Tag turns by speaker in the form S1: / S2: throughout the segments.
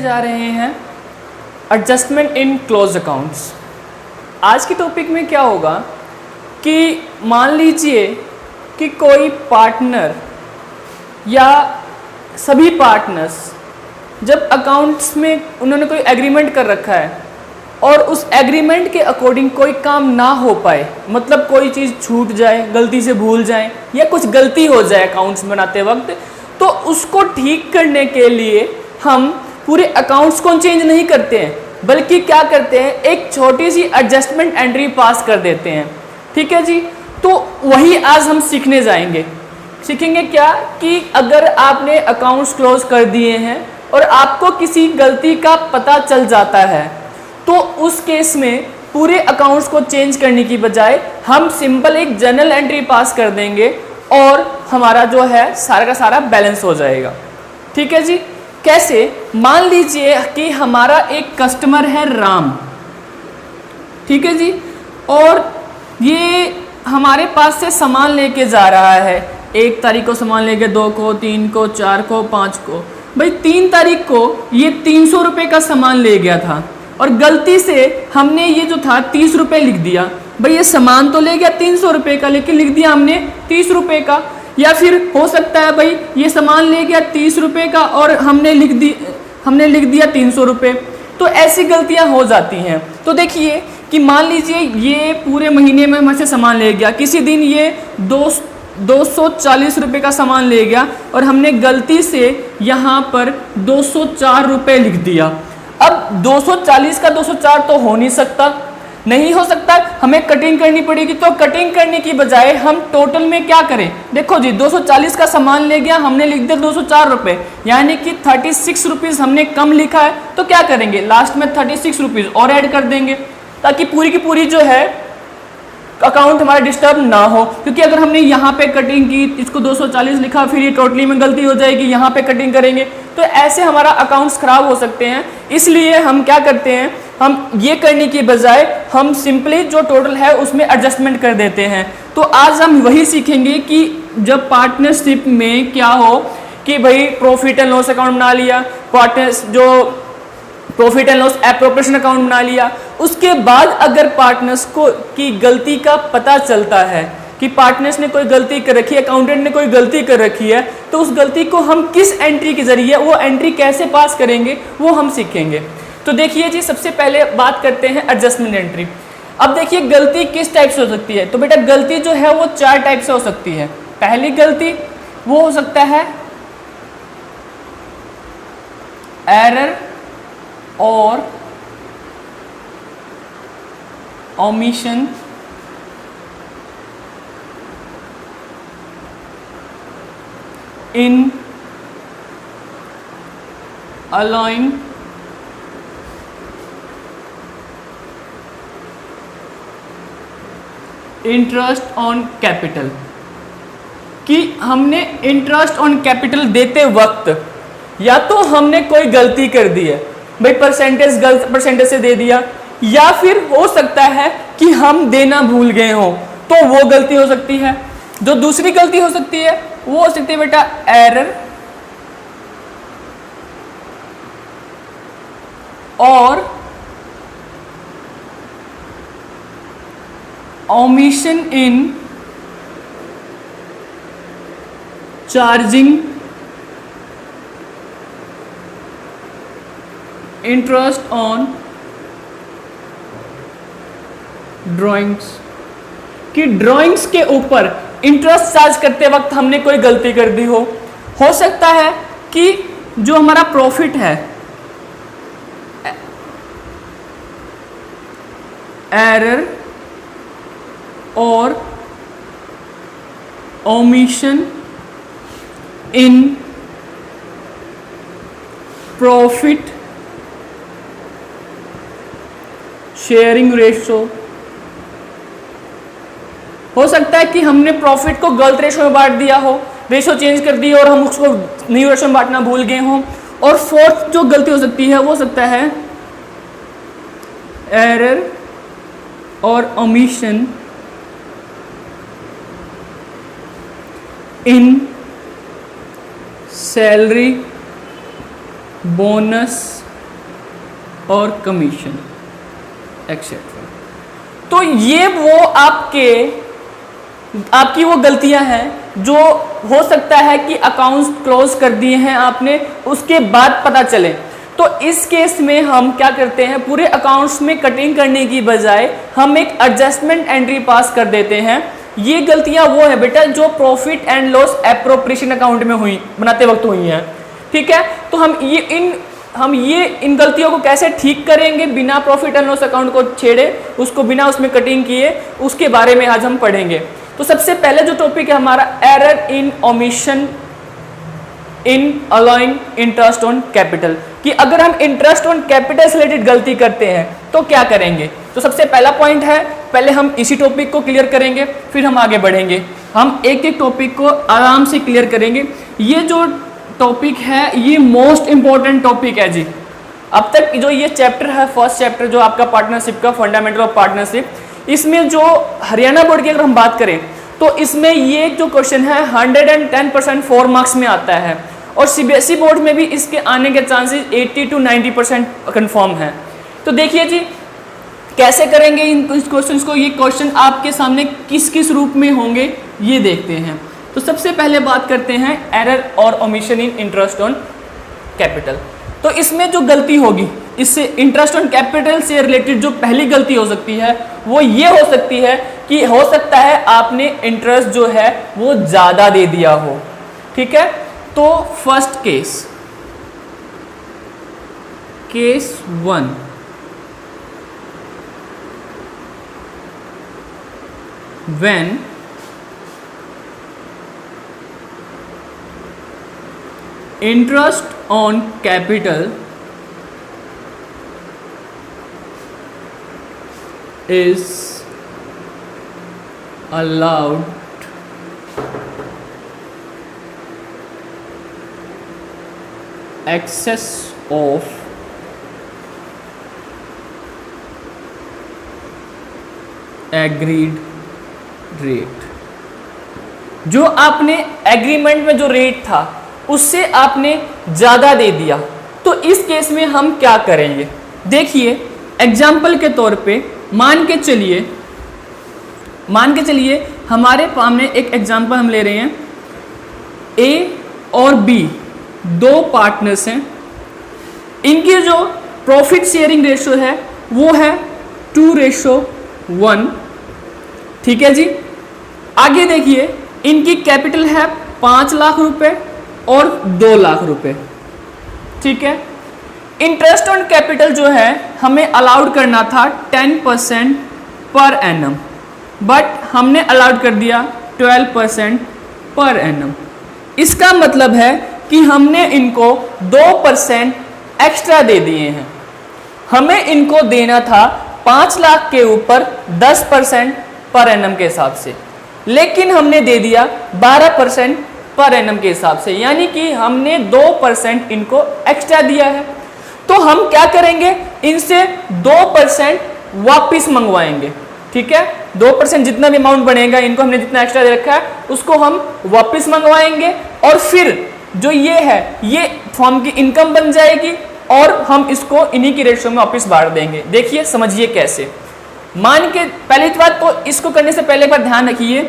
S1: जा रहे हैं एडजस्टमेंट इन क्लोज अकाउंट्स। आज के टॉपिक में क्या होगा कि मान लीजिए कि कोई पार्टनर या सभी पार्टनर्स जब अकाउंट्स में उन्होंने कोई एग्रीमेंट कर रखा है और उस एग्रीमेंट के अकॉर्डिंग कोई काम ना हो पाए, मतलब कोई चीज़ छूट जाए, गलती से भूल जाए या कुछ गलती हो जाए अकाउंट्स बनाते वक्त, तो उसको ठीक करने के लिए हम पूरे अकाउंट्स को चेंज नहीं करते हैं, बल्कि क्या करते हैं, एक छोटी सी एडजस्टमेंट एंट्री पास कर देते हैं। ठीक है जी, तो वही आज हम सीखने जाएंगे। सीखेंगे क्या कि अगर आपने अकाउंट्स क्लोज कर दिए हैं और आपको किसी गलती का पता चल जाता है, तो उस केस में पूरे अकाउंट्स को चेंज करने की बजाय हम सिंपल एक जनरल एंट्री पास कर देंगे और हमारा जो है सारा का सारा बैलेंस हो जाएगा। ठीक है जी, कैसे? मान लीजिए कि हमारा एक कस्टमर है राम, ठीक है जी, और ये हमारे पास से सामान लेके जा रहा है। 1 तारीख को सामान लेके 2 को, 3 को, 4 को, 5 को। भाई 3 तारीख को ये 300 रुपये का सामान ले गया था और गलती से हमने ये जो था 30 रुपये लिख दिया। भाई ये सामान तो ले गया 300 रुपये का, लेकिन लिख दिया हमने 30 रुपये का। या फिर हो सकता है भाई ये सामान ले गया 30 रुपये का और हमने लिख दिया 300 रुपये। तो ऐसी गलतियां हो जाती हैं। तो देखिए कि मान लीजिए ये पूरे महीने में हमसे सामान ले गया, किसी दिन ये 240 रुपये का सामान ले गया और हमने गलती से यहाँ पर 204 रुपये लिख दिया। अब 240 का 204 तो हो नहीं सकता, हमें कटिंग करनी पड़ेगी। तो कटिंग करने की बजाय हम टोटल में क्या करें, देखो जी 240 का सामान ले गया, हमने लिख दिया 204 रुपये, यानी कि 36 रुपीज़ हमने कम लिखा है। तो क्या करेंगे, लास्ट में 36 रुपीज़ और ऐड कर देंगे, ताकि पूरी की पूरी जो है अकाउंट हमारा डिस्टर्ब ना हो। क्योंकि अगर हमने यहाँ पे कटिंग की, इसको 240 लिखा, फिर ये टोटली में गलती हो जाएगी, यहाँ पे कटिंग करेंगे, तो ऐसे हमारा अकाउंट्स खराब हो सकते हैं। इसलिए हम क्या करते हैं, हम ये करने की बजाय हम सिंपली जो टोटल है उसमें एडजस्टमेंट कर देते हैं। तो आज हम वही सीखेंगे कि जब पार्टनरशिप में क्या हो कि भाई प्रॉफिट एंड लॉस अकाउंट बना लिया, पार्टनर्स जो profit and loss appropriation account बना लिया, उसके बाद अगर पार्टनर्स को की गलती का पता चलता है कि पार्टनर्स ने कोई गलती कर रखी है, अकाउंटेंट ने कोई गलती कर रखी है, तो उस गलती को हम किस एंट्री के जरिए, वो एंट्री कैसे पास करेंगे, वो हम सीखेंगे। तो देखिए जी, सबसे पहले बात करते हैं एडजस्टमेंट एंट्री। अब देखिए गलती किस टाइप से हो सकती है। तो बेटा गलती जो है वो 4 टाइप से हो सकती है। पहली गलती वो हो सकता है एरर और omission in allowing interest on capital, कि हमने इंटरेस्ट ऑन कैपिटल देते वक्त या तो हमने कोई गलती कर दी है, भाई परसेंटेज गलत परसेंटेज से दे दिया, या फिर हो सकता है कि हम देना भूल गए हो, तो वो गलती हो सकती है। जो दूसरी गलती हो सकती है वो हो सकती है बेटा एरर और omission in charging interest on drawings, कि ड्राइंग्स के ऊपर इंटरेस्ट चार्ज करते वक्त हमने कोई गलती कर दी हो सकता है कि जो हमारा प्रॉफिट है एरर और omission in profit sharing ratio, हो सकता है कि हमने प्रॉफिट को गलत रेशो में बांट दिया हो, रेशो चेंज कर दी और हम उसको न्यू रेशो में बांटना भूल गए हों। और फोर्थ जो गलती हो सकती है वो हो सकता है एरर और ओमिशन इन सैलरी बोनस और कमीशन एक्सेट्रा। तो ये वो आपकी वो गलतियां हैं जो हो सकता है कि अकाउंट्स क्लोज कर दिए हैं आपने, उसके बाद पता चले। तो इस केस में हम क्या करते हैं, पूरे अकाउंट्स में कटिंग करने की बजाय हम एक एडजस्टमेंट एंट्री पास कर देते हैं। ये गलतियां वो है बेटा जो profit and loss appropriation account में हुई, बनाते वक्त हुई हैं। ठीक है, तो हम ये इन गलतियों को कैसे ठीक करेंगे बिना प्रॉफिट एंड लॉस अकाउंट को छेड़े, उसको बिना उसमें कटिंग किए, उसके बारे में आज हम पढ़ेंगे। तो सबसे पहले जो टॉपिक है हमारा, error in omission in allowing interest on capital, कि अगर हम इंटरेस्ट ऑन कैपिटल से रिलेटेड गलती करते हैं तो क्या करेंगे। तो सबसे पहला पॉइंट है, पहले हम इसी टॉपिक को क्लियर करेंगे, फिर हम आगे बढ़ेंगे। हम एक एक टॉपिक को आराम से क्लियर करेंगे। ये जो टॉपिक है ये मोस्ट इंपॉर्टेंट टॉपिक है जी। अब तक जो ये चैप्टर है, फर्स्ट चैप्टर जो आपका पार्टनरशिप का, फंडामेंटल ऑफ पार्टनरशिप, इसमें जो हरियाणा बोर्ड की अगर हम बात करें तो इसमें ये जो क्वेश्चन है 110% 4 मार्क्स में आता है, और सीबीएसई बोर्ड में भी इसके आने के चांसेस 80 to 90% कन्फर्म है। तो देखिए जी कैसे करेंगे इन क्वेश्चंस को। ये क्वेश्चन आपके सामने किस किस रूप में होंगे ये देखते हैं। तो सबसे पहले बात करते हैं एरर और omission in interest on capital. तो इसमें जो गलती होगी, इससे इंटरेस्ट ऑन कैपिटल से रिलेटेड जो पहली गलती हो सकती है वो ये हो सकती है कि हो सकता है आपने इंटरेस्ट जो है वो ज़्यादा दे दिया हो। ठीक है, तो first case 1, when interest on capital is allowed excess of agreed rate। जो आपने एग्रीमेंट में जो रेट था उससे आपने ज़्यादा दे दिया, तो इस केस में हम क्या करेंगे। देखिए एग्जाम्पल के तौर पे मान के चलिए हमारे सामने एक एग्जाम्पल हम ले रहे हैं। ए और बी दो पार्टनर्स हैं, इनकी जो प्रॉफिट शेयरिंग रेशो है वो है 2:1। ठीक है जी, आगे देखिए इनकी कैपिटल है 5 लाख रुपए और 2 लाख रुपए। ठीक है, इंटरेस्ट ऑन कैपिटल जो है हमें अलाउड करना था 10% पर एनम, बट हमने अलाउड कर दिया 12% पर एनम। इसका मतलब है कि हमने इनको 2% एक्स्ट्रा दे दिए हैं। हमें इनको देना था 5 लाख के ऊपर 10% पर एनम के हिसाब से, लेकिन हमने दे दिया 12% पर एनम के हिसाब से, यानी कि हमने 2% इनको एक्स्ट्रा दिया है। तो हम क्या करेंगे, इनसे 2% वापिस मंगवाएंगे। ठीक है, 2% जितना भी अमाउंट बनेगा, इनको हमने जितना एक्स्ट्रा दे रखा है उसको हम वापिस मंगवाएंगे, और फिर जो ये है ये फर्म की इनकम बन जाएगी और हम इसको इन्हीं की रेशो में वापिस बांट देंगे। देखिए समझिए कैसे। मान के पहली बात तो इसको करने से पहले एक बार ध्यान रखिए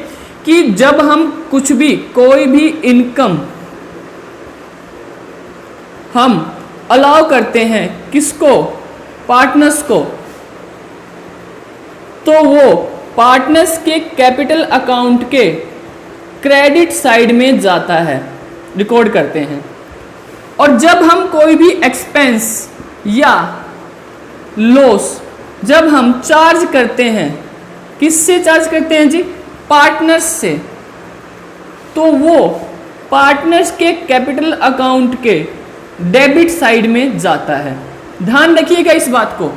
S1: कि जब हम कुछ भी कोई भी इनकम हम अलाउ करते हैं किसको, पार्टनर्स को, तो वो पार्टनर्स के कैपिटल अकाउंट के क्रेडिट साइड में जाता है, रिकॉर्ड करते हैं। और जब हम कोई भी एक्सपेंस या लॉस जब हम चार्ज करते हैं, किससे चार्ज करते हैं जी, पार्टनर्स से, तो वो पार्टनर्स के कैपिटल अकाउंट के डेबिट साइड में जाता है। ध्यान रखिएगा इस बात को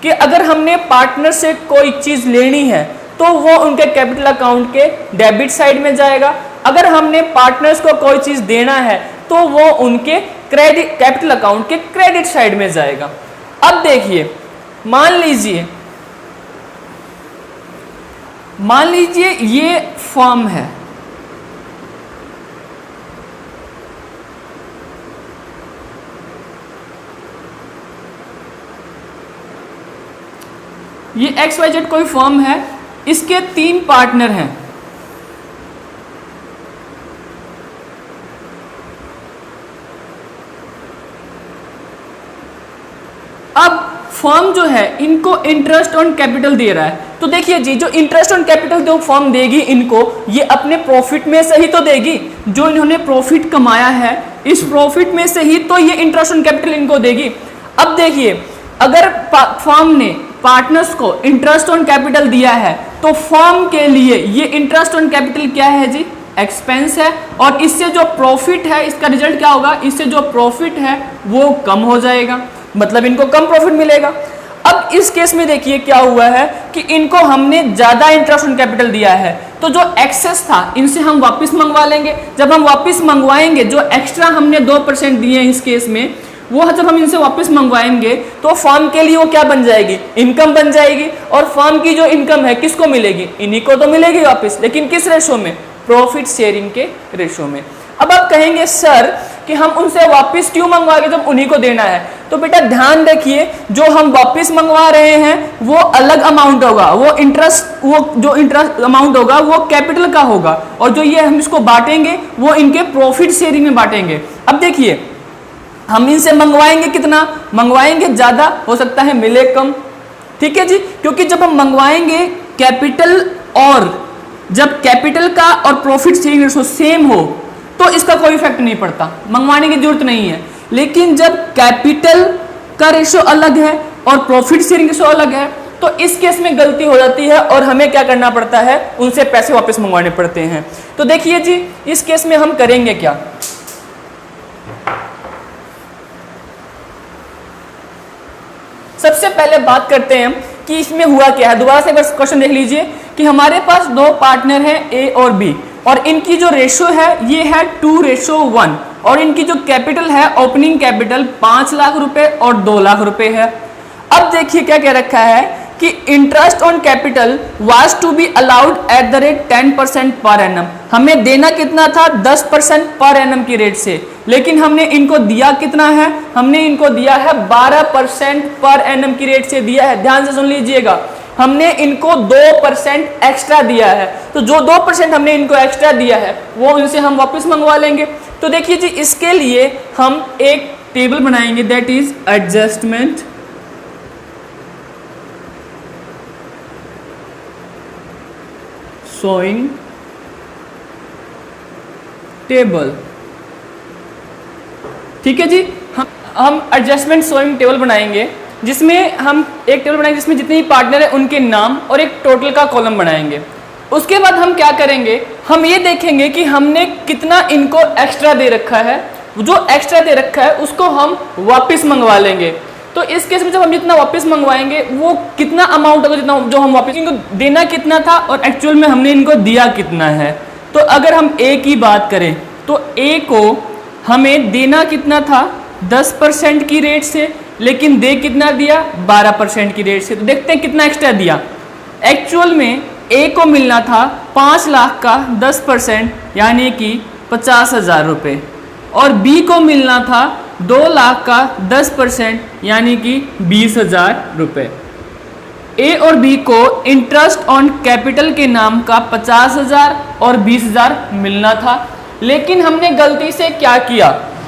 S1: कि अगर हमने पार्टनर से कोई चीज़ लेनी है तो वो उनके कैपिटल अकाउंट के डेबिट साइड में जाएगा। अगर हमने पार्टनर्स को कोई चीज़ देना है तो वो उनके क्रेडिट कैपिटल अकाउंट के क्रेडिट साइड में जाएगा। अब देखिए, मान लीजिए ये फर्म है, ये XYZ कोई फर्म है, इसके 3 पार्टनर हैं। अब फर्म जो है इनको इंटरेस्ट ऑन कैपिटल दे रहा है। तो देखिए जी, जो इंटरेस्ट ऑन कैपिटल जो फर्म देगी इनको, ये अपने प्रॉफिट में से ही तो देगी। जो इन्होंने प्रॉफिट कमाया है इस प्रॉफिट में से ही तो ये इंटरेस्ट ऑन कैपिटल इनको देगी। अब देखिए, अगर फर्म ने पार्टनर्स को इंटरेस्ट ऑन कैपिटल दिया है तो फर्म के लिए ये इंटरेस्ट ऑन कैपिटल क्या है जी? एक्सपेंस है। और इससे जो प्रॉफिट है, इसका रिजल्ट क्या होगा? इससे जो प्रॉफिट है वो कम हो जाएगा, मतलब इनको कम प्रॉफिट मिलेगा। अब इस केस में देखिए क्या हुआ है कि इनको हमने ज्यादा इंटरेस्ट ऑन कैपिटल दिया है, तो जो एक्सेस था इनसे हम वापस मंगवा लेंगे। जब हम वापस मंगवाएंगे, जो एक्स्ट्रा हमने 2% दिए हैं इस केस में, वो जब हम इनसे वापस मंगवाएंगे तो फर्म के लिए वो क्या बन जाएगी? इनकम बन जाएगी। और फर्म की जो इनकम है किसको मिलेगी? इन्हीं को तो मिलेगी वापस, लेकिन किस रेशो में? प्रॉफिट शेयरिंग के रेशो में। अब आप कहेंगे सर कि हम उनसे वापस क्यों मंगवाएंगे जब उन्हीं को देना है? तो बेटा ध्यान रखिए, जो हम वापस मंगवा रहे हैं वो अलग अमाउंट होगा, वो जो इंटरेस्ट अमाउंट होगा वो कैपिटल का होगा, और जो ये हम इसको बांटेंगे वो इनके प्रॉफिट शेयरिंग में बांटेंगे। अब देखिए, हम इनसे मंगवाएंगे कितना? मंगवाएंगे ज्यादा, हो सकता है मिले कम, ठीक है जी, क्योंकि जब हम मंगवाएंगे कैपिटल, और जब कैपिटल का और प्रॉफिट शेयरिंग रेशो सेम हो तो इसका कोई इफेक्ट नहीं पड़ता, मंगवाने की जरूरत नहीं है। लेकिन जब कैपिटल का रेशो अलग है और प्रॉफिट शेयरिंग रेशो अलग है तो इस केस में गलती हो जाती है और हमें क्या करना पड़ता है? उनसे पैसे वापस मंगवाने पड़ते हैं। तो देखिए जी, इस केस में हम करेंगे क्या? सबसे पहले बात करते हैं कि इसमें हुआ क्या है। दोबारा से एक बार क्वेश्चन देख लीजिए कि हमारे पास 2 पार्टनर हैं A और B, और इनकी जो रेशो है ये है 2:1, और इनकी जो कैपिटल है, ओपनिंग कैपिटल 5 लाख रुपए और 2 लाख रुपए है। अब देखिए क्या कह रखा है कि interest on capital was to be allowed at the rate 10% per annum. हमें देना कितना था? 10% पर एनम की रेट से, लेकिन हमने इनको दिया कितना है? हमने इनको दिया है 12% पर एनम की रेट से दिया है। ध्यान से सुन लीजिएगा, हमने इनको 2% एक्स्ट्रा दिया है। तो जो 2% हमने इनको एक्स्ट्रा दिया है वो इनसे हम वापस मंगवा लेंगे। तो देखिए जी, इसके लिए हम एक टेबल बनाएंगे, that is adjustment showing table. ठीक है जी, हम एडजस्टमेंट शोइंग टेबल बनाएंगे, जिसमें हम एक टेबल बनाएंगे जिसमें जितने भी पार्टनर है उनके नाम और एक टोटल का कॉलम बनाएंगे। उसके बाद हम क्या करेंगे? हम ये देखेंगे कि हमने कितना इनको एक्स्ट्रा दे रखा है। जो एक्स्ट्रा दे रखा है उसको हम वापस मंगवा लेंगे। तो इस केस में जब हम जितना वापस मंगवाएंगे वो कितना अमाउंट होगा, जितना जो हम वापस इनको देना कितना था और एक्चुअल में हमने इनको दिया कितना है। तो अगर हम A की बात करें तो A को हमें देना कितना था? 10% की रेट से, लेकिन दे कितना दिया? 12% की रेट से। तो देखते हैं कितना एक्स्ट्रा दिया। एक्चुअल में A को मिलना था 5 लाख का 10% यानी कि 50,000 रुपये, और B को मिलना था 2 लाख का 10% यानी कि 20,000 रुपये। A और B को इंटरेस्ट ऑन कैपिटल के नाम का 50,000 और 20,000 मिलना था, लेकिन हमने गलती से क्या किया?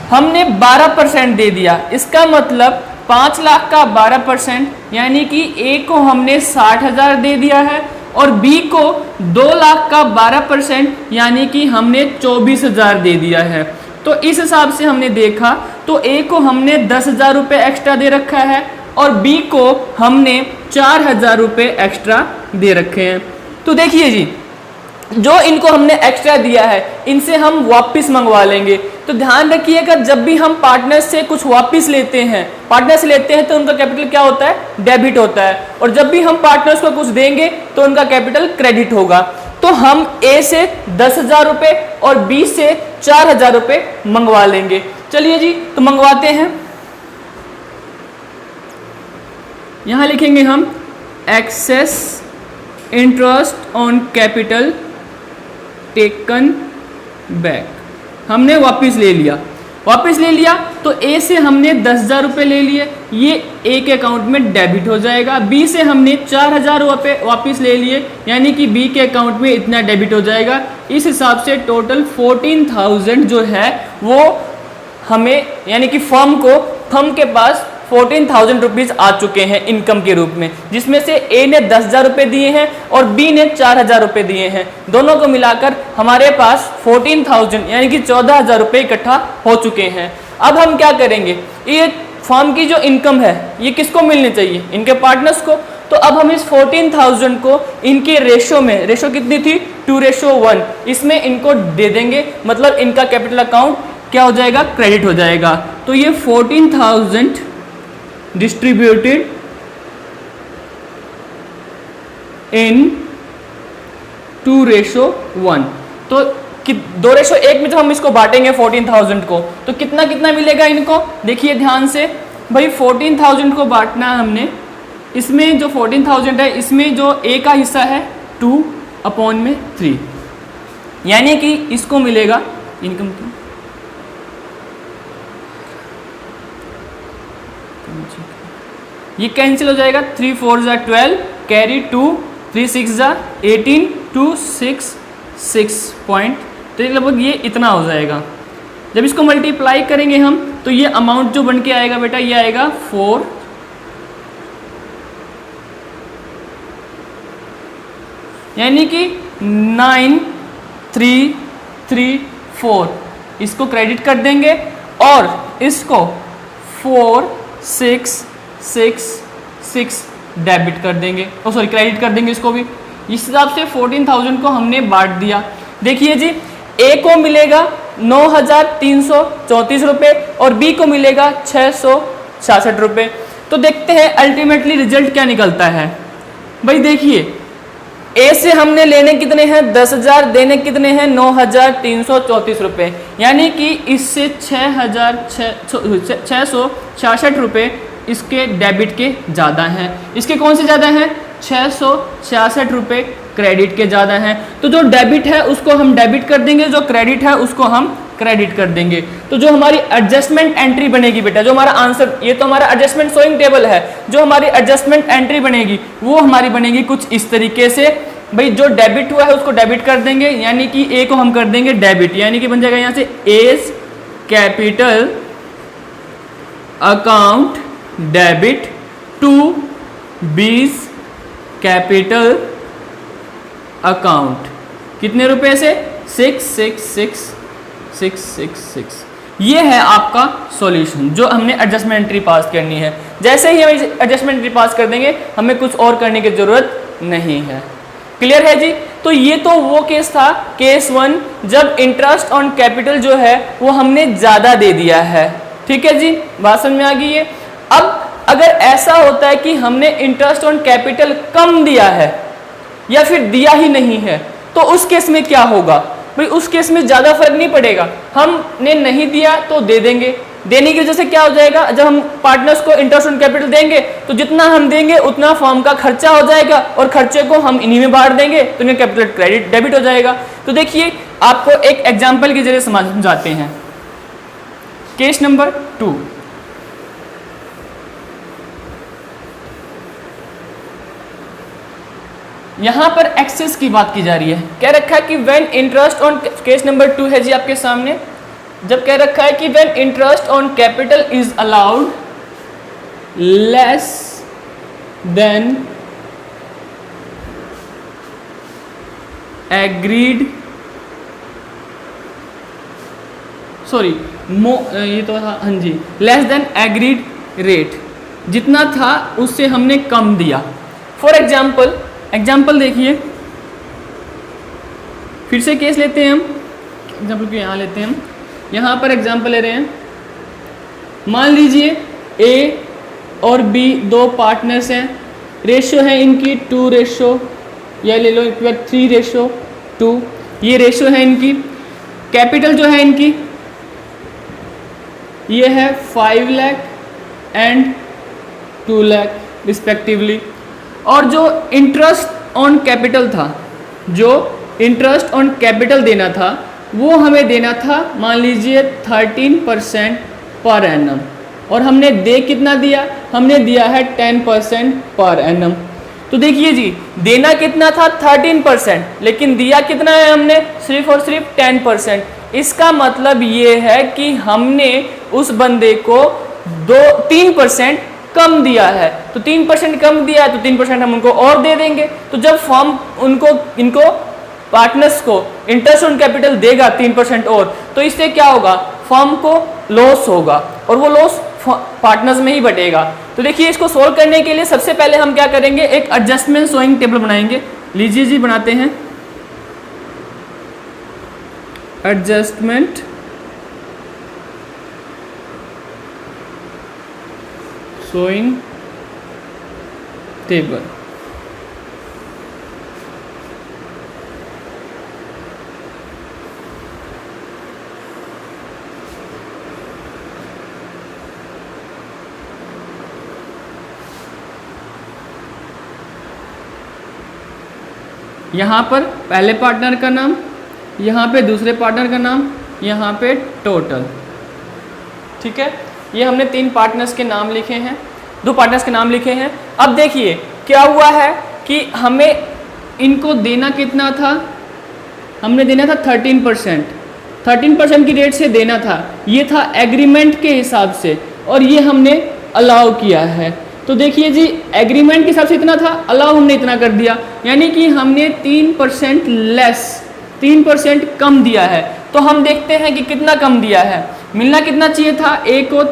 S1: हमने 12% दे दिया। इसका मतलब 5 लाख का 12% यानी कि A को हमने 60,000 दे दिया है, और B को 2 लाख का 12% यानी कि हमने 24,000 दे दिया है। तो इस हिसाब से हमने देखा तो A को हमने 10,000 रुपये एक्स्ट्रा दे रखा है और B को हमने 4,000 रुपये एक्स्ट्रा दे रखे हैं। तो देखिए जी, जो इनको हमने एक्स्ट्रा दिया है इनसे हम वापस मंगवा लेंगे। तो ध्यान रखिएगा, जब भी हम पार्टनर से कुछ वापस लेते हैं, पार्टनर से लेते हैं तो उनका कैपिटल क्या होता है? डेबिट होता है, और जब भी हम पार्टनर्स को कुछ देंगे तो उनका कैपिटल क्रेडिट होगा। तो हम A से 10,000 रुपये और B से 4,000 रुपये मंगवा लेंगे। चलिए जी, तो मंगवाते हैं। यहां लिखेंगे हम excess interest on capital taken back. हमने वापस ले लिया। वापस ले लिया तो A से हमने 10,000 रुपये ले लिए, ये ए के अकाउंट में डेबिट हो जाएगा। बी से हमने 4000 रुपये वापस ले लिए, यानी कि बी के अकाउंट में इतना डेबिट हो जाएगा। इस हिसाब से टोटल 14,000 जो है वो हमें, यानी कि फर्म के पास 14,000 रुपीज़ आ चुके हैं इनकम के रूप में, जिसमें से ए ने 10,000 रुपये दिए हैं और बी ने 4,000 रुपये दिए हैं। दोनों को मिलाकर हमारे पास 14,000 यानी कि 14,000 रुपये इकट्ठा हो चुके हैं। अब हम क्या करेंगे, ये फर्म की जो इनकम है ये किसको मिलनी चाहिए, इनके पार्टनर्स को। तो अब हम इस 14,000 को इनके रेशो में, रेशो कितनी थी 2:1, इसमें इनको दे देंगे, मतलब इनका कैपिटल अकाउंट क्या हो जाएगा, क्रेडिट हो जाएगा। तो ये 14,000 डिस्ट्रीब्यूटेड इन 2:1, तो 2:1 में जब हम इसको बांटेंगे 14,000 को, तो कितना कितना मिलेगा इनको, देखिए ध्यान से भाई। 14,000 को बांटना है हमने, इसमें जो 14,000 है इसमें जो ए का हिस्सा है 2/3, यानी कि इसको मिलेगा इनकम की, ये कैंसिल हो जाएगा, 3 4 = 12, कैरी 2, 3 6 = 18, 2 6 6 पॉइंट, तो लगभग ये इतना हो जाएगा। जब इसको मल्टीप्लाई करेंगे हम तो ये अमाउंट जो बन के आएगा बेटा, ये आएगा 4, यानी कि 9334, इसको क्रेडिट कर देंगे और इसको 4666 डेबिट कर देंगे, क्रेडिट कर देंगे इसको भी। इस हिसाब से 14,000 को हमने बांट दिया। देखिए जी, ए को मिलेगा 9,334 रुपये और बी को मिलेगा 666 रुपये। तो देखते हैं अल्टीमेटली रिजल्ट क्या निकलता है। भाई देखिए, ए से हमने लेने कितने हैं 10,000, देने कितने हैं 9,334 रुपये, यानी कि इससे 666 रुपये इसके डेबिट के ज़्यादा हैं। इसके कौन से ज़्यादा हैं, 666 रुपये क्रेडिट के ज़्यादा हैं। तो जो डेबिट है उसको हम डेबिट कर देंगे, जो क्रेडिट है उसको हम क्रेडिट कर देंगे। तो जो हमारी एडजस्टमेंट एंट्री बनेगी बेटा, जो हमारा आंसर, ये तो हमारा एडजस्टमेंट सोइंग टेबल है, जो हमारी एडजस्टमेंट एंट्री बनेगी वो हमारी बनेगी कुछ इस तरीके से। भाई जो डेबिट हुआ है उसको डेबिट कर देंगे, यानी कि ए को हम कर देंगे डेबिट, यानी कि बन जाएगा यहाँ से A's capital account debit to B's capital account, कितने रुपए से 666। ये है आपका सॉल्यूशन जो हमने एडजस्टमेंट एंट्री पास करनी है। जैसे ही हम एडजस्टमेंट एंट्री पास कर देंगे हमें कुछ और करने की जरूरत नहीं है। क्लियर है जी। तो ये तो वो केस था, केस 1, जब इंटरेस्ट ऑन कैपिटल जो है वो हमने ज़्यादा दे दिया है। ठीक है जी, बात समझ में आ गई है। अब अगर ऐसा होता है कि हमने इंटरेस्ट ऑन कैपिटल कम दिया है या फिर दिया ही नहीं है, तो उस केस में क्या होगा भाई, उस केस में ज़्यादा फर्क नहीं पड़ेगा, हमने नहीं दिया तो दे देंगे। देने की वजह से क्या हो जाएगा, जब हम पार्टनर्स को इंटरेस्ट ऑन कैपिटल देंगे तो जितना हम देंगे उतना फर्म का खर्चा हो जाएगा और खर्चे को हम इन्हीं में बांट देंगे, तो इन्हें कैपिटल क्रेडिट डेबिट हो जाएगा। तो देखिए आपको एक एग्जाम्पल के जरिए समझाते हैं। केस नंबर 2, यहां पर एक्सेस की बात की जा रही है। कह रखा है कि when interest on, case number 2 है जी आपके सामने, जब कह रखा है कि when interest on capital is allowed less than agreed, ये तो था, हाँ जी, लेस देन एग्रीड रेट, जितना था उससे हमने कम दिया। फॉर एग्जाम्पल देखिए, फिर से केस लेते हैं हम, एग्जाम्पल को यहाँ लेते हैं हम, यहाँ पर एग्जाम्पल ले रहे हैं। मान लीजिए ए और बी दो पार्टनर्स हैं, रेशो है इनकी 2:, या ले लो 3:2, ये रेशो है इनकी। कैपिटल जो है इनकी ये है 5 लाख एंड 2 लाख रिस्पेक्टिवली। और जो इंटरेस्ट ऑन कैपिटल था, जो इंटरेस्ट ऑन कैपिटल देना था वो हमें देना था, मान लीजिए 13% पर एनम। और हमने दे कितना दिया, हमने दिया है 10% पर एनम। तो देखिए जी, देना कितना था 13%, लेकिन दिया कितना है हमने, सिर्फ और सिर्फ 10%। इसका मतलब ये है कि हमने उस बंदे को 3% कम दिया है। तो 3% कम दिया है तो 3% हम उनको और दे देंगे। तो जब फर्म इनको पार्टनर्स को इंटरेस्ट ऑन कैपिटल देगा 3% और, तो इससे क्या होगा, फर्म को लॉस होगा और वो लॉस पार्टनर्स में ही बटेगा। तो देखिए, इसको सोल्व करने के लिए सबसे पहले हम क्या करेंगे, एक एडजस्टमेंट शोइंग टेबल बनाएंगे। लीजिए जी, बनाते हैं एडजस्टमेंट शोइंग टेबल। यहाँ पर पहले पार्टनर का नाम, यहाँ पे दूसरे पार्टनर का नाम, यहाँ पे टोटल। ठीक है, ये हमने 3 पार्टनर्स के नाम लिखे हैं, 2 पार्टनर्स के नाम लिखे हैं। अब देखिए क्या हुआ है कि हमें इनको देना कितना था, हमने देना था 13% की रेट से देना था। ये था एग्रीमेंट के हिसाब से और ये हमने अलाउ किया है। तो देखिए जी, एग्रीमेंट के हिसाब से इतना था, अलाउ हमने इतना कर दिया, यानी कि हमने 3% लेस, 3% कम दिया है। तो हम देखते हैं कि कितना कम दिया है। मिलना कितना चाहिए था, एक को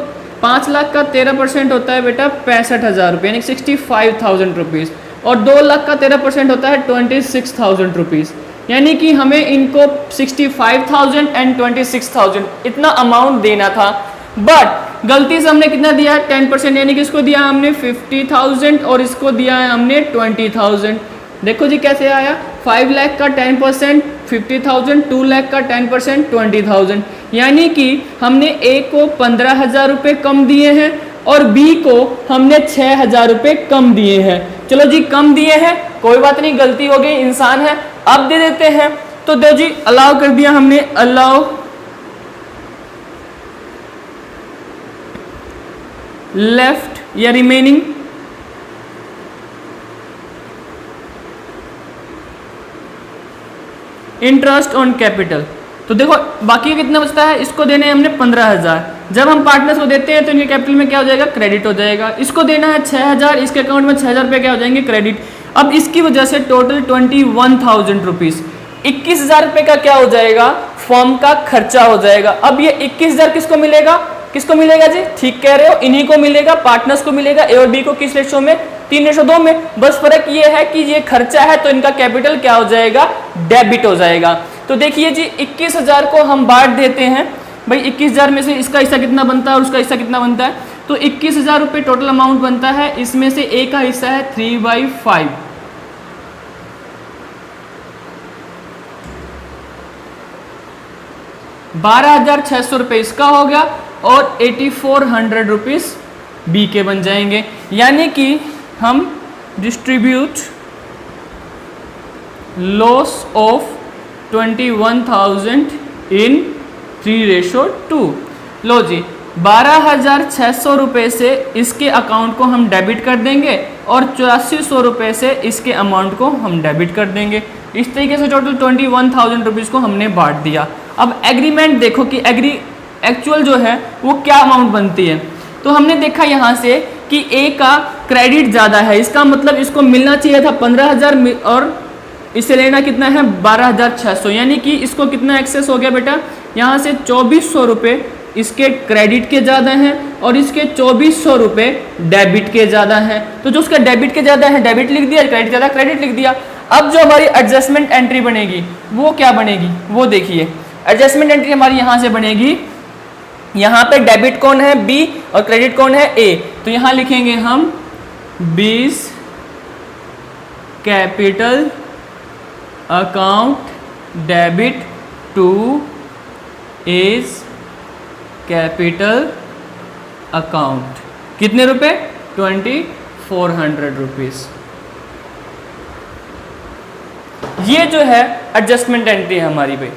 S1: 5 लाख का 13% होता है बेटा 65,000 रुपये, यानी 65,000 रुपीज़, और 2 लाख का 13% होता है 26,000 रुपीज़, यानी कि हमें इनको 65,000 एंड 26,000 इतना अमाउंट देना था। बट गलती से हमने कितना दिया है, 10%, यानी कि इसको दिया हमने 50,000 और इसको दिया है हमने 20,000। देखो जी कैसे आया, 5 लाख का 10% 50,000, 2 लाख का 10% 20,000, यानी कि हमने ए को 15,000 रुपये कम दिए हैं और बी को हमने 6,000 रुपये कम दिए हैं। चलो जी, कम दिए हैं, कोई बात नहीं, गलती हो गई, इंसान है, अब दे देते हैं। तो दो जी, अलाउ कर दिया हमने, अलाउ लेफ्ट या रिमेनिंग इंटरेस्ट ऑन कैपिटल। तो देखो बाकी कितना बचता है, इसको देने हमने 15,000। जब हम पार्टनर्स को देते हैं तो इनके कैपिटल में क्या हो जाएगा, क्रेडिट हो जाएगा। इसको देना है 6,000, इसके अकाउंट में 6,000 रुपये क्या हो जाएंगे, क्रेडिट। अब इसकी वजह से टोटल 21,000 रुपीज़, 21,000 रुपये का क्या हो जाएगा, फॉर्म का खर्चा हो जाएगा। अब ये 21,000 किसको मिलेगा, किसको मिलेगा जी, ठीक कह रहे हो, इन्हीं को मिलेगा, पार्टनर्स को मिलेगा। ए और बी को किस रेशो में, 3:2 में। बस फर्क ये है कि ये खर्चा है तो इनका कैपिटल क्या हो जाएगा, डेबिट हो जाएगा। तो देखिए जी, 21,000 को हम बांट देते हैं भाई, 21,000 में से इसका हिस्सा कितना बनता है और उसका हिस्सा कितना बनता है, तो 21,000 रुपये टोटल अमाउंट बनता है। इसमें से ए का हिस्सा है 3/5, 12,600 रुपये इसका हो गया और 8,400 रुपीज़ बी के बन जाएंगे। यानी कि हम डिस्ट्रीब्यूट लॉस ऑफ 21,000 इन 3:2। लो जी, 12,600 रुपये से इसके अकाउंट को हम डेबिट कर देंगे और 8400 रुपये से इसके अमाउंट को हम डेबिट कर देंगे। इस तरीके से टोटल 21,000 रुपीज़ को हमने बांट दिया। अब एग्रीमेंट देखो कि एक्चुअल जो है वो क्या अमाउंट बनती है। तो हमने देखा यहाँ से कि ए का क्रेडिट ज़्यादा है, इसका मतलब इसको मिलना चाहिए था 15,000 और इसे लेना कितना है 12,600, यानी कि इसको कितना एक्सेस हो गया बेटा, यहाँ से 2,400 रुपये इसके क्रेडिट के ज़्यादा हैं और इसके 2,400 रुपये डेबिट के ज़्यादा हैं। तो जो उसका डेबिट के ज़्यादा है डेबिट लिख दिया, क्रेडिट ज़्यादा क्रेडिट लिख दिया। अब जो हमारी एडजस्टमेंट एंट्री बनेगी वो क्या बनेगी, वो देखिए। एडजस्टमेंट एंट्री हमारी यहाँ से बनेगी, यहाँ पे डेबिट कौन है बी और क्रेडिट कौन है ए, तो यहाँ लिखेंगे हम B's capital account debit to A's capital account. कितने रुपए, 2,400 रुपीज़। ये जो है एडजस्टमेंट एंट्री है हमारी पे।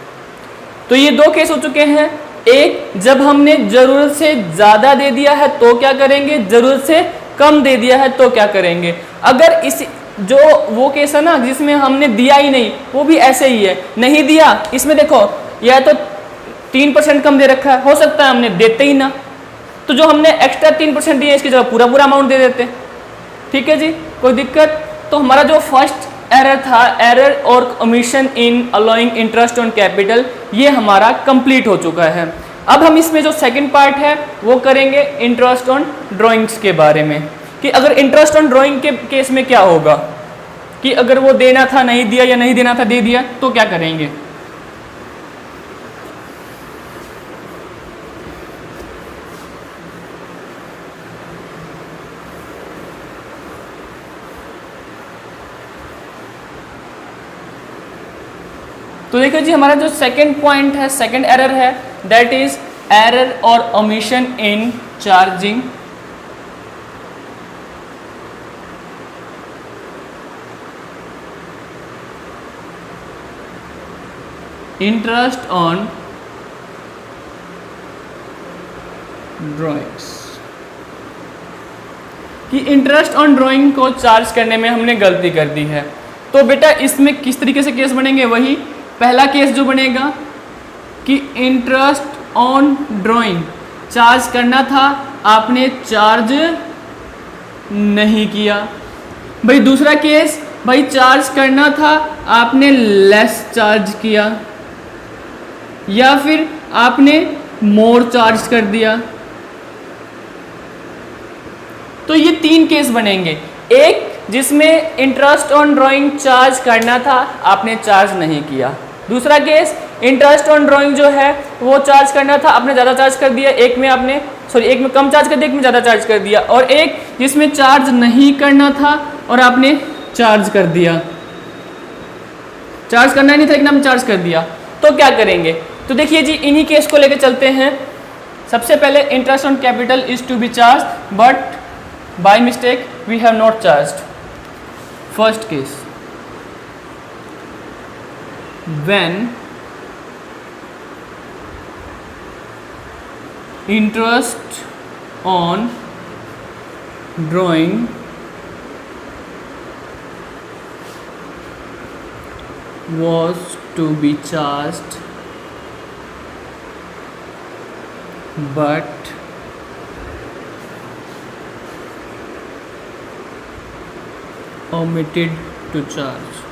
S1: तो ये 2 केस हो चुके हैं, एक, जब हमने ज़रूरत से ज़्यादा दे दिया है तो क्या करेंगे, ज़रूरत से कम दे दिया है तो क्या करेंगे। अगर इस जो वो केस है ना जिसमें हमने दिया ही नहीं, वो भी ऐसे ही है, नहीं दिया, इसमें देखो या तो 3% कम दे रखा है, हो सकता है हमने देते ही ना, तो जो हमने एक्स्ट्रा 3% दिया इसकी जगह पूरा पूरा अमाउंट दे देते। ठीक है जी, कोई दिक्कत। तो हमारा जो फर्स्ट एरर था, एरर और omission in allowing interest on capital, ये हमारा कंप्लीट हो चुका है। अब हम इसमें जो सेकंड पार्ट है वो करेंगे इंटरेस्ट ऑन ड्राइंग्स के बारे में, कि अगर इंटरेस्ट ऑन ड्राइंग के केस में क्या होगा, कि अगर वो देना था नहीं दिया या नहीं देना था दे दिया तो क्या करेंगे। तो देखिए जी, हमारा जो सेकंड पॉइंट है, सेकंड एरर है, दैट इज एरर और omission in charging interest on drawings, कि इंटरेस्ट ऑन ड्राइंग को चार्ज करने में हमने गलती कर दी है। तो बेटा इसमें किस तरीके से केस बनेंगे, वही पहला केस जो बनेगा कि इंटरेस्ट ऑन ड्राइंग चार्ज करना था, आपने चार्ज नहीं किया। भाई दूसरा केस, भाई चार्ज करना था, आपने लेस चार्ज किया, या फिर आपने मोर चार्ज कर दिया। तो ये 3 केस बनेंगे। एक जिसमें इंटरेस्ट ऑन ड्राइंग चार्ज करना था, आपने चार्ज नहीं किया। दूसरा केस, इंटरेस्ट ऑन ड्राइंग जो है वो चार्ज करना था, आपने ज़्यादा चार्ज कर दिया, एक में कम चार्ज कर दिया, एक में ज़्यादा चार्ज कर दिया। और एक जिसमें चार्ज नहीं करना था और आपने चार्ज कर दिया, चार्ज करना ही नहीं था लेकिन आपने चार्ज कर दिया। तो क्या करेंगे, तो देखिए जी इन्हीं केस को लेकर चलते हैं। सबसे पहले interest on capital is to be charge but by mistake we have not charged. First case, when interest on drawing was to be charged but omitted to charge।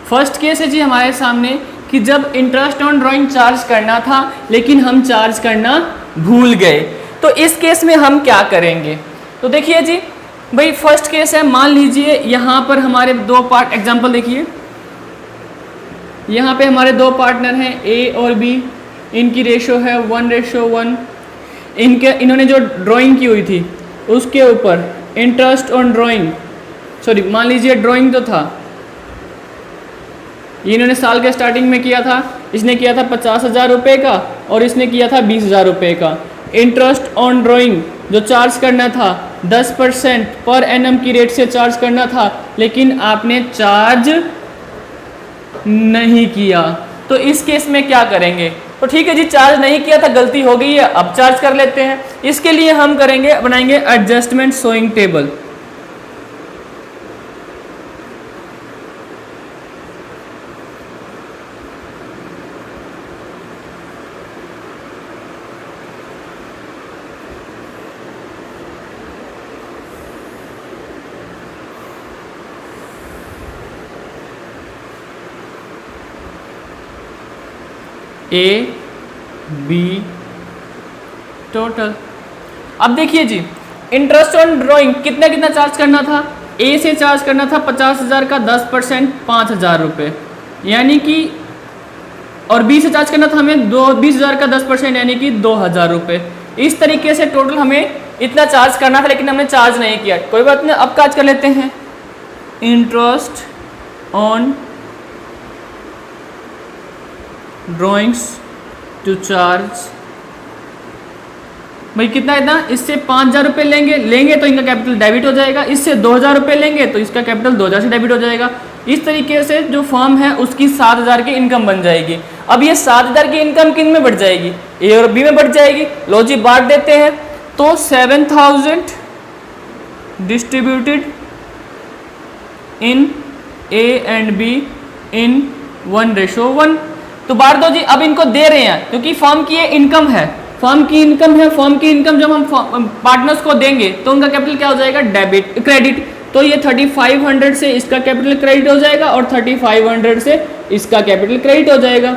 S1: First case है जी हमारे सामने कि जब इंटरेस्ट ऑन ड्राइंग चार्ज करना था लेकिन हम charge करना भूल गए। तो इस केस में हम क्या करेंगे, तो देखिए जी भाई फर्स्ट केस है, मान लीजिए यहाँ पर हमारे 2 पार्ट, एग्जांपल देखिए यहाँ पे हमारे 2 पार्टनर हैं ए और बी, इनकी रेशो है 1:1। इन्होंने जो ड्राइंग की हुई थी उसके ऊपर इंटरेस्ट ऑन ड्राइंग, सॉरी मान लीजिए ड्राइंग तो था, इन्होंने साल के स्टार्टिंग में किया था, इसने किया था 50,000 रुपये का और इसने किया था 20,000 रुपये का। इंटरेस्ट ऑन ड्राइंग जो चार्ज करना था 10% पर एनम की रेट से चार्ज करना था, लेकिन आपने चार्ज नहीं किया। तो इस केस में क्या करेंगे, तो ठीक है जी चार्ज नहीं किया था, गलती हो गई है, अब चार्ज कर लेते हैं। इसके लिए हम करेंगे, बनाएंगे adjustment showing table. A B total. अब देखिए जी इंटरेस्ट ऑन ड्राइंग कितना कितना चार्ज करना था, ए से चार्ज करना था 50,000 का 10% 5,000 रुपये, यानी कि, और बी से चार्ज करना था हमें 20,000 का 10% यानी कि 2,000 रुपये। इस तरीके से टोटल हमें इतना चार्ज करना था लेकिन हमने चार्ज नहीं किया। कोई बात नहीं, अब चार्ज कर लेते हैं। Interest on drawings to charge, भाई कितना इतना, इससे 5,000 रुपये लेंगे तो इनका कैपिटल डेबिट हो जाएगा, इससे 2,000 रुपये लेंगे तो इसका कैपिटल 2,000 से डेबिट हो जाएगा। इस तरीके से जो फर्म है उसकी 7,000 की इनकम बन जाएगी। अब ये 7,000 की इनकम किन में बढ़ जाएगी, ए और बी में बढ़ जाएगी। लो जी बांट देते हैं, तो 7,000 distributed in A and be in 1:1। तो बांट दो जी। अब इनको दे रहे हैं क्योंकि फर्म की ये इनकम है, फर्म की इनकम है, फर्म की इनकम जब हम पार्टनर्स को देंगे तो उनका कैपिटल क्या हो जाएगा, डेबिट क्रेडिट। तो ये 3,500 से इसका कैपिटल क्रेडिट हो जाएगा और 3,500 से इसका कैपिटल क्रेडिट हो जाएगा।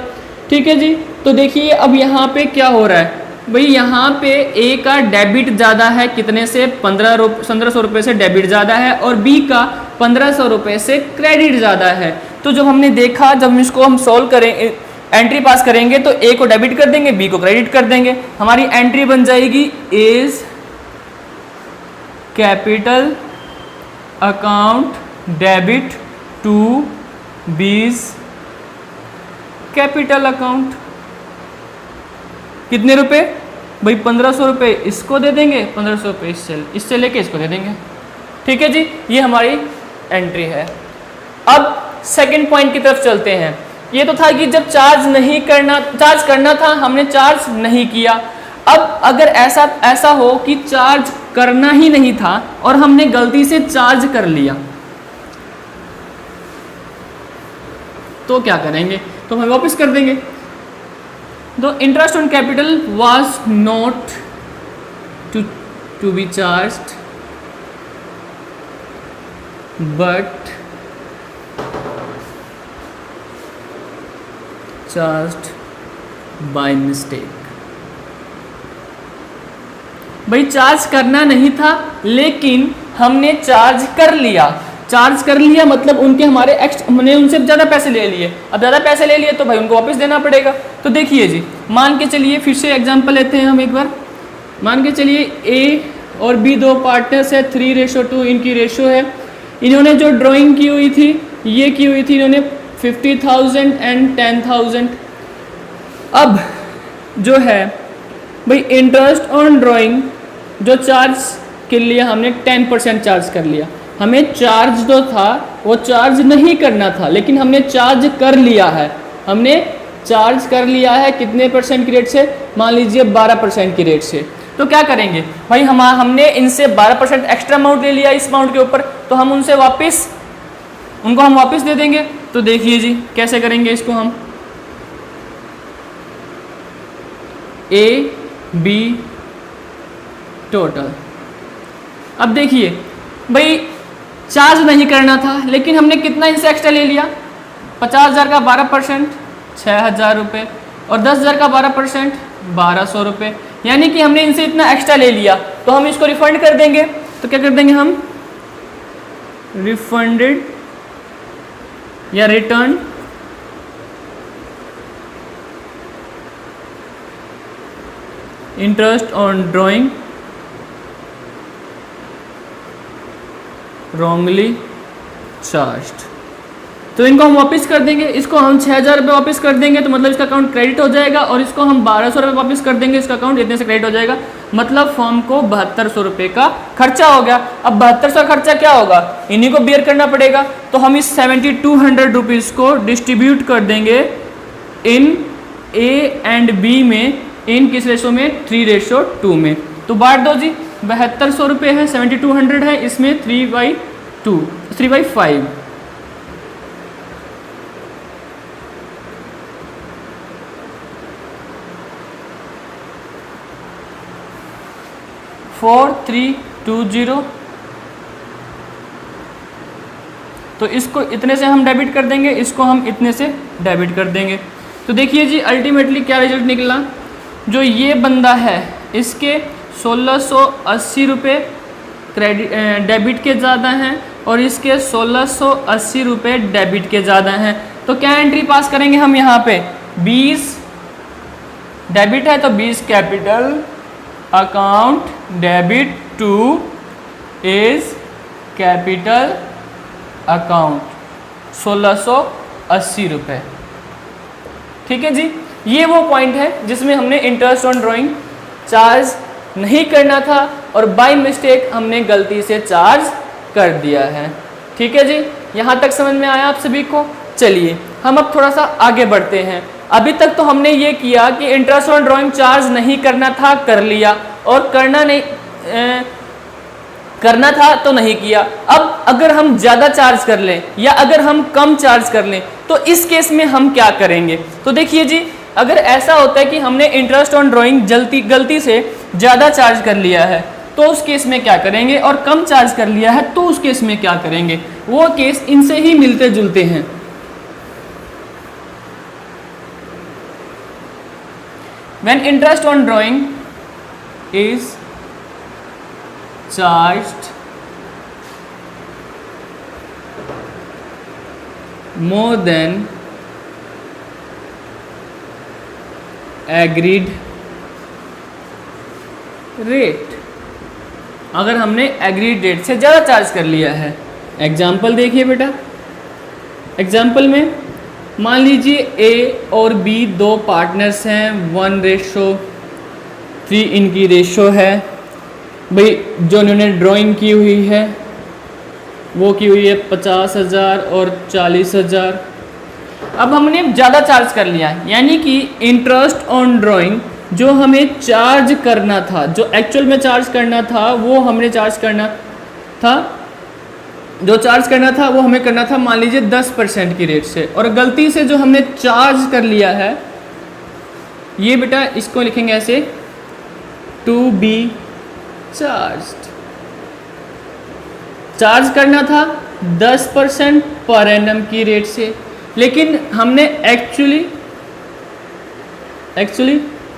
S1: ठीक है जी। तो देखिए अब यहाँ पे क्या हो रहा है भाई, यहाँ पे ए का डेबिट ज़्यादा है, कितने से 1500 रुपये से डेबिट ज़्यादा है, और बी का 1500 रुपये से क्रेडिट ज़्यादा है। तो जब हमने देखा, जब इसको हम सॉल्व करें, एंट्री पास करेंगे तो ए को डेबिट कर देंगे, बी को क्रेडिट कर देंगे। हमारी एंट्री बन जाएगी A's capital account debit to B's capital account. कितने रुपए भाई, 1500 रुपये इसको दे देंगे, 1500 रुपये इससे लेके इसको दे देंगे। ठीक है जी, ये हमारी एंट्री है। अब सेकंड पॉइंट की तरफ चलते हैं। ये तो था कि जब चार्ज करना था, हमने चार्ज नहीं किया। अब अगर ऐसा हो कि चार्ज करना ही नहीं था और हमने गलती से चार्ज कर लिया, तो क्या करेंगे, तो हम वापस कर देंगे। The interest on capital was not to be charged, but charged by mistake। भाई चार्ज करना नहीं था लेकिन हमने चार्ज कर लिया। चार्ज कर लिया मतलब हमने उनसे ज़्यादा पैसे ले लिए। अब ज़्यादा पैसे ले लिए तो भाई उनको वापस देना पड़ेगा। तो देखिए जी, मान के चलिए, फिर से एग्जांपल लेते हैं हम एक बार। मान के चलिए ए और बी दो पार्टनर्स है, 3:2 इनकी रेशो है। इन्होंने जो ड्राइंग की हुई थी, ये की हुई थी इन्होंने 50,000 एंड 10,000। अब जो है भाई इंटरेस्ट ऑन ड्राइंग जो चार्ज के लिए हमने 10% चार्ज कर लिया। हमें चार्ज जो था वो चार्ज नहीं करना था, लेकिन हमने चार्ज कर लिया है। हमने चार्ज कर लिया है कितने परसेंट की रेट से, मान लीजिए 12% की रेट से। तो क्या करेंगे भाई, हमने इनसे 12% एक्स्ट्रा अमाउंट ले लिया इस अमाउंट के ऊपर, तो हम उनसे उनको हम वापस दे देंगे। तो देखिए जी कैसे करेंगे इसको हम, ए बी टोटल। अब देखिए भाई चार्ज नहीं करना था लेकिन हमने कितना इनसे एक्स्ट्रा ले लिया, 50,000 का 12% 6,000 रुपये, और 10,000 का 12% 1,200 रुपये। यानी कि हमने इनसे इतना एक्स्ट्रा ले लिया, तो हम इसको रिफंड कर देंगे। तो क्या कर देंगे हम, रिफंडेड या return interest on drawing wrongly charged. तो इनको हम वापस कर देंगे। इसको हम 6,000 रुपये वापस कर देंगे तो मतलब इसका अकाउंट क्रेडिट हो जाएगा, और इसको हम 1,200 रुपये वापस कर देंगे, इसका अकाउंट इतने से क्रेडिट हो जाएगा। मतलब फर्म को 7,200 रुपये का खर्चा हो गया। अब 7,200 का खर्चा क्या होगा, इन्हीं को बेयर करना पड़ेगा। तो हम इस 7,200 रुपीज़ को डिस्ट्रीब्यूट कर देंगे इन ए एंड बी में, इन किस रेशो में, 3:2 में। तो बांट दो जी, 7,200 रुपये है, 7,200 है, इसमें 3/5 4,320। तो इसको इतने से हम डेबिट कर देंगे, इसको हम इतने से डेबिट कर देंगे। तो देखिए जी अल्टीमेटली क्या रिजल्ट निकला, जो ये बंदा है इसके 1,680 रुपये क्रेडिट डेबिट के ज़्यादा हैं और इसके 1,680 रुपये डेबिट के ज़्यादा हैं। तो क्या एंट्री पास करेंगे हम यहाँ पे, 20 डेबिट है तो 20 capital account debit two is capital account 1,680 रुपये। ठीक है जी, ये वो पॉइंट है जिसमें हमने इंटरेस्ट ऑन ड्राइंग चार्ज नहीं करना था और बाय मिस्टेक हमने गलती से चार्ज कर दिया है। ठीक है जी, यहाँ तक समझ में आया आप सभी को। चलिए हम अब थोड़ा सा आगे बढ़ते हैं। अभी तक तो हमने ये किया कि इंटरेस्ट ऑन ड्राइंग चार्ज नहीं करना था, कर लिया, और करना था तो नहीं किया। अब अगर हम ज़्यादा चार्ज कर लें या अगर हम कम चार्ज कर लें तो इस केस में हम क्या करेंगे? तो देखिए जी, अगर ऐसा होता है कि हमने इंटरेस्ट ऑन ड्राइंग गलती से ज़्यादा चार्ज कर लिया है तो उस केस में क्या करेंगे, और कम चार्ज कर लिया है तो उस केस में क्या करेंगे? वो केस इनसे ही मिलते जुलते हैं। When interest on drawing is charged more than agreed rate, अगर हमने एग्रीड रेट से ज़्यादा चार्ज कर लिया है। एग्जाम्पल देखिए बेटा, एग्जाम्पल में मान लीजिए ए और बी दो पार्टनर्स हैं, 1:3 इनकी रेशो है। भाई जो इन्होंने ड्राइंग की हुई है वो की हुई है 50,000 और 40,000। अब हमने ज़्यादा चार्ज कर लिया, यानी कि इंटरेस्ट ऑन ड्राइंग जो हमें चार्ज करना था, जो एक्चुअल में चार्ज करना था वो हमने चार्ज करना था, जो चार्ज करना था वो हमें करना था मान लीजिए 10% की रेट से, और गलती से जो हमने चार्ज कर लिया है ये बेटा इसको लिखेंगे ऐसे, टू बी चार्ज्ड। चार्ज करना था 10% पर एनम की रेट से, लेकिन हमने एक्चुअली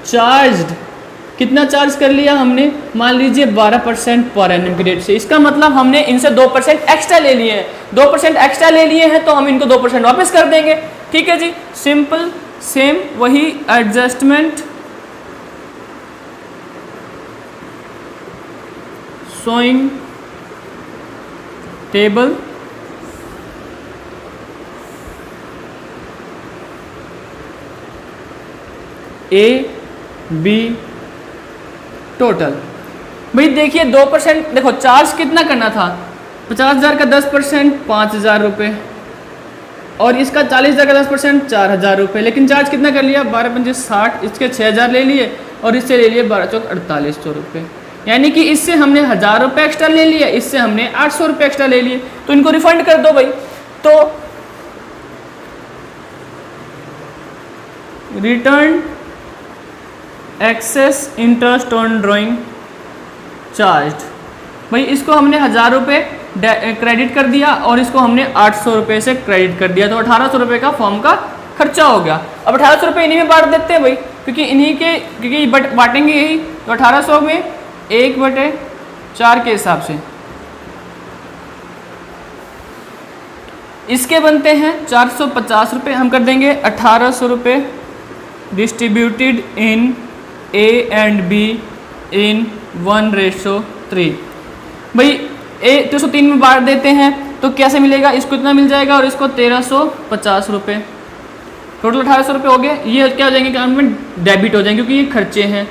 S1: चार्ज्ड कितना चार्ज कर लिया हमने, मान लीजिए 12% पर एनम की रेट से। इसका मतलब हमने इनसे 2% एक्स्ट्रा ले लिए हैं, 2% एक्स्ट्रा ले लिए हैं तो हम इनको 2% वापस कर देंगे। ठीक है जी, सिंपल सेम वही adjustment showing table A B total. भाई देखिए 2%, देखो चार्ज कितना करना था, 50,000 का 10% 5,000 रुपये, और इसका 40,000 का 10% 4,000 रुपये, लेकिन चार्ज कितना कर लिया, 12×5 60, इसके 6,000 ले लिए और इससे ले लिए 12×4 4800 रुपये। यानी कि इससे हमने 1,000 रुपये एक्स्ट्रा ले लिया, इससे हमने 800 रुपये एक्स्ट्रा ले लिए, तो इनको रिफंड कर दो भाई। तो return excess interest on drawing charge, भाई इसको हमने 1,000 रुपये क्रेडिट कर दिया और इसको हमने 800 रुपये से क्रेडिट कर दिया, तो 1,800 रुपये का फॉर्म का खर्चा हो गया। अब 1,800 रुपये इन्हीं में बांट देते हैं भाई, क्योंकि बांटेंगे यही, तो 1,800 में 1/4 के हिसाब से इसके बनते हैं 450 रुपये, हम कर देंगे 1,800 रुपये distributed in A and be in 1:3। भाई ए 303 में बांट देते हैं तो कैसे मिलेगा, इसको इतना मिल जाएगा और इसको 1,350 रुपये, टोटल 1,800 रुपये हो गए। ये क्या हो जाएंगे, अकाउंट में डेबिट हो जाएंगे क्योंकि ये खर्चे हैं।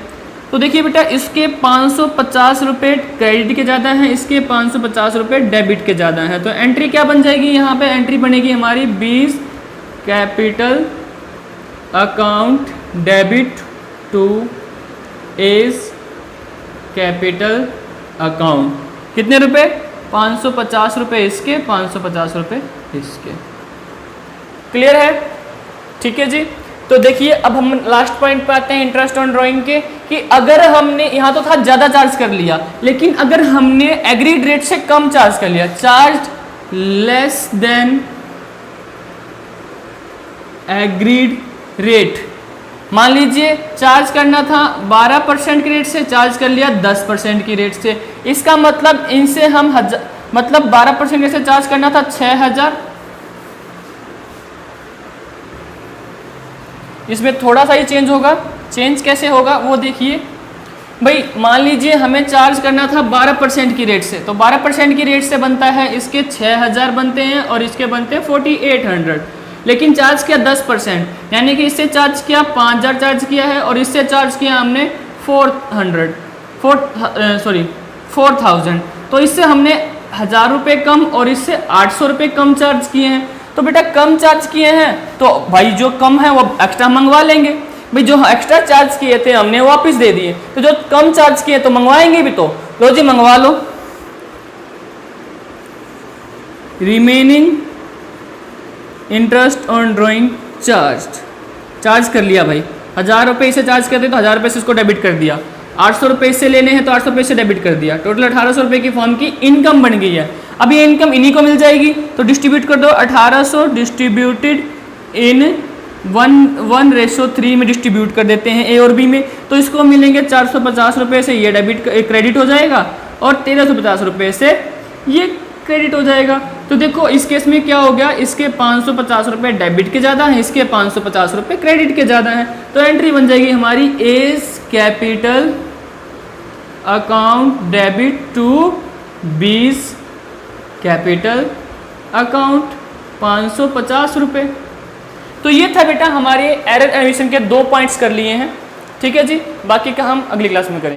S1: तो देखिए बेटा इसके 550 रुपये क्रेडिट के ज़्यादा हैं, इसके 550 रुपये डेबिट के ज़्यादा हैं, तो एंट्री क्या बन जाएगी, यहाँ पे एंट्री बनेगी हमारी 20 capital account debit to A's capital account. कितने रुपए, 550 रुपये इसके, 550 रुपये इसके। क्लियर है? ठीक है जी। तो देखिए अब हम लास्ट पॉइंट पे आते हैं इंटरेस्ट ऑन ड्राइंग के, कि अगर हमने यहाँ तो था ज़्यादा चार्ज कर लिया, लेकिन अगर हमने एग्रीड रेट से कम चार्ज कर लिया, charge less than agreed rate, मान लीजिए चार्ज करना था 12% की रेट से, चार्ज कर लिया 10% की रेट से, इसका मतलब इनसे हम 12% रेट से चार्ज करना था 6,000, इसमें थोड़ा सा ही चेंज होगा। चेंज कैसे होगा वो देखिए, भाई मान लीजिए हमें चार्ज करना था 12% की रेट से, तो 12% की रेट से बनता है इसके 6,000 बनते हैं और इसके बनते हैं 4,800, लेकिन चार्ज किया 10%, यानी कि इससे चार्ज किया 5,000 चार्ज किया है और इससे चार्ज किया हमने 4,000, तो इससे हमने 1,000 रुपये कम और इससे 800 रुपये कम चार्ज किए हैं। तो बेटा कम चार्ज किए हैं तो भाई जो कम है वो एक्स्ट्रा मंगवा लेंगे, भाई जो एक्स्ट्रा चार्ज किए थे हमने वापस दे दिए, तो जो कम चार्ज किए तो मंगवाएंगे भी, तो लो जी मंगवा लो। Remaining interest on drawing charge कर लिया भाई, 1000 रुपये इसे चार्ज करते तो 1000 रुपये से इसको डेबिट कर दिया, 800 रुपये इससे लेने हैं तो 800 रुपये से डेबिट कर दिया, टोटल 1800 रुपये की फर्म की इनकम बन गई है। अब ये इनकम इन्हीं को मिल जाएगी तो डिस्ट्रीब्यूट कर दो, 1800 डिस्ट्रीब्यूटेड इन 1:3 में डिस्ट्रीब्यूट कर देते हैं ए और बी में, तो इसको मिलेंगे 450 रुपये से ये क्रेडिट हो जाएगा और 1350 रुपये से ये क्रेडिट हो जाएगा। तो देखो इस केस में क्या हो गया, इसके 550 रुपये डेबिट के ज़्यादा हैं, इसके 550 रुपये क्रेडिट के ज़्यादा हैं, तो एंट्री बन जाएगी हमारी A's capital account debit to B's capital account 550 रुपये। तो ये था बेटा हमारे एरर एडमिशन के 2 पॉइंट्स कर लिए हैं, ठीक है जी, बाकी का हम अगली क्लास में करेंगे।